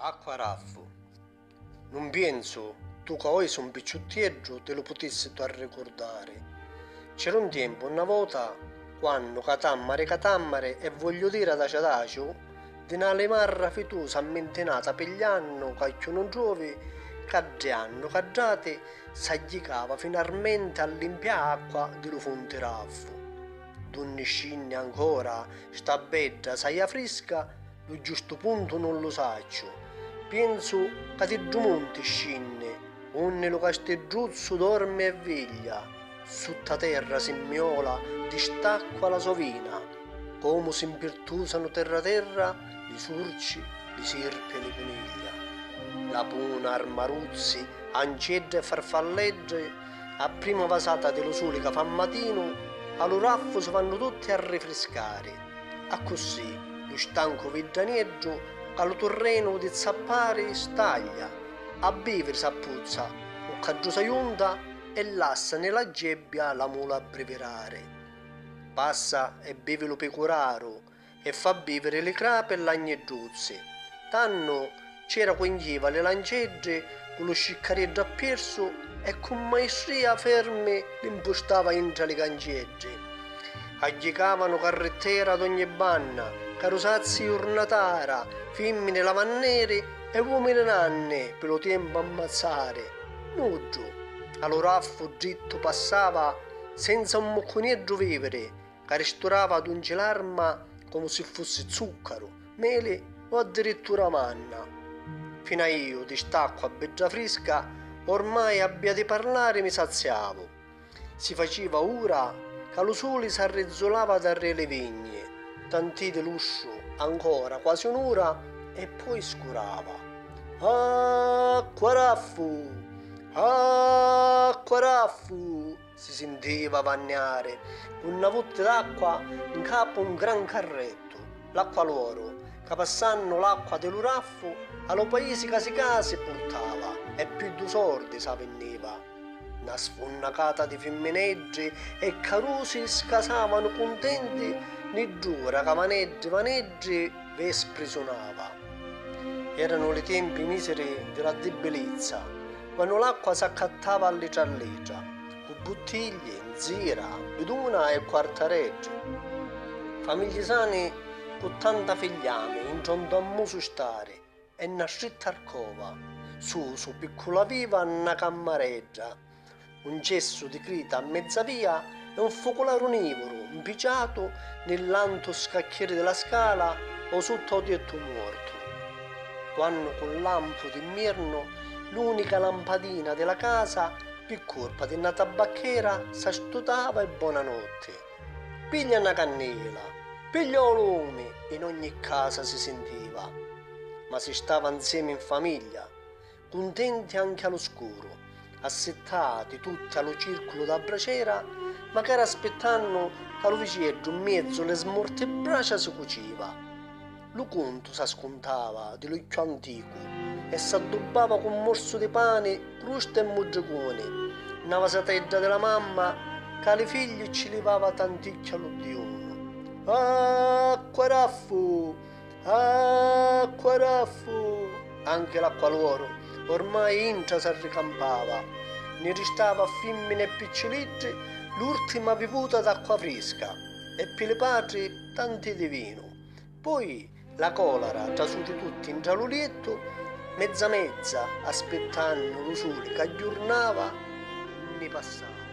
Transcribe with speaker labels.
Speaker 1: Acqua raffo. Non penso tu che oggi sei un picciottiello te lo potessi tu a ricordare. C'era un tempo, una volta, quando catammare e voglio dire ad Aciadacio, di una lemarra fitosa ammentenata per gli anni, che non trovi, cadreanno, cadrate, s'agglicava finalmente a limpiare acqua dello fonte raffo. Donne scinne ancora, sta bella, saia fresca, lo giusto punto non lo saccio. Penso che ti monti scinne, onne lo castegguzzo dorme e veglia, sotto terra si miola, distacqua la sovina, come si impirtusano terra, li surci, li sirpe e li coniglia. La puna, armaruzzi, ancedde e farfallegge, a prima vasata dello sole che fa mattino, allo raffo si vanno tutti a rifrescare. A così, lo stanco vedraneggio allo terreno di zappare staglia, a bevere s'appuzza, o caggiosa iunda e lassa nella gebbia la mula a brevirare. Passa e beve lo pecoraro e fa bevere le crape e l'agneggiuzze. Tanno c'era quingieva le lancegge con lo sciccareggio apperso e con maestria ferme l'impostava intra le cancegge. Aggicavano carrettera ad ogni banna, carosazzi urnatara, femmine lavannere e uomini nanne per lo tempo ammazzare. Nuggio, allo raffo dritto passava senza un mocconeggio vivere, che ristorava ad un gelarma come se fosse zucchero, mele o addirittura manna. Fino a io, di st'acqua beggia fresca, ormai abbia di parlare mi saziavo. Si faceva ora che lo sole s'arrezzolava dalle le vigne, tanti di luscio ancora quasi un'ora e poi scurava. Acqua raffo, acqua raffo, si sentiva vagnare, con una votte d'acqua in capo un gran carretto, l'acqua loro, che passando l'acqua dello raffo, allo paese casi portava, e più di sordi s'avveniva. Una sfonnacata di femmineggi e carusi scasavano contenti, né giura che vaneggi vespri suonava. Erano i tempi miseri della debolezza, quando l'acqua s'accattava alleggia, con bottiglie, zira, biduna e quartareggi. Famiglie sane con tanta figliame, in giunto a muso stare, e una scritta arcova, su piccola viva una cammareggia, un gesso di crita a mezza via e un focolare onivoro, impicciato nell'anto scacchiere della scala o sotto a dietro morto. Quando con lampo d'inverno l'unica lampadina della casa, più colpa di una tabacchera, s'astutava e buonanotte. Piglia una cannella, piglia o lume, in ogni casa si sentiva. Ma si stava insieme in famiglia, contenti anche all'oscuro, assettati tutti allo circolo da braciera, magari aspettando che lo vicino in mezzo le smorte braccia si cuciva. Lo conto s'ascontava di l'occhio antico e s'addobbava con un morso di pane, crusta e moggiacone, una vasateggia della mamma che alle figlie ci levava tanticchia all'odiono. Acqua raffo, acqua raffo. Anche l'acqua loro ormai intra s'arricampava, ne restava a femmine e picciolette l'ultima bevuta d'acqua fresca e per le patrie tanti di vino. Poi la colera trasuti tutti in gialolietto, mezza aspettando lo sole che aggiornava, ne passava.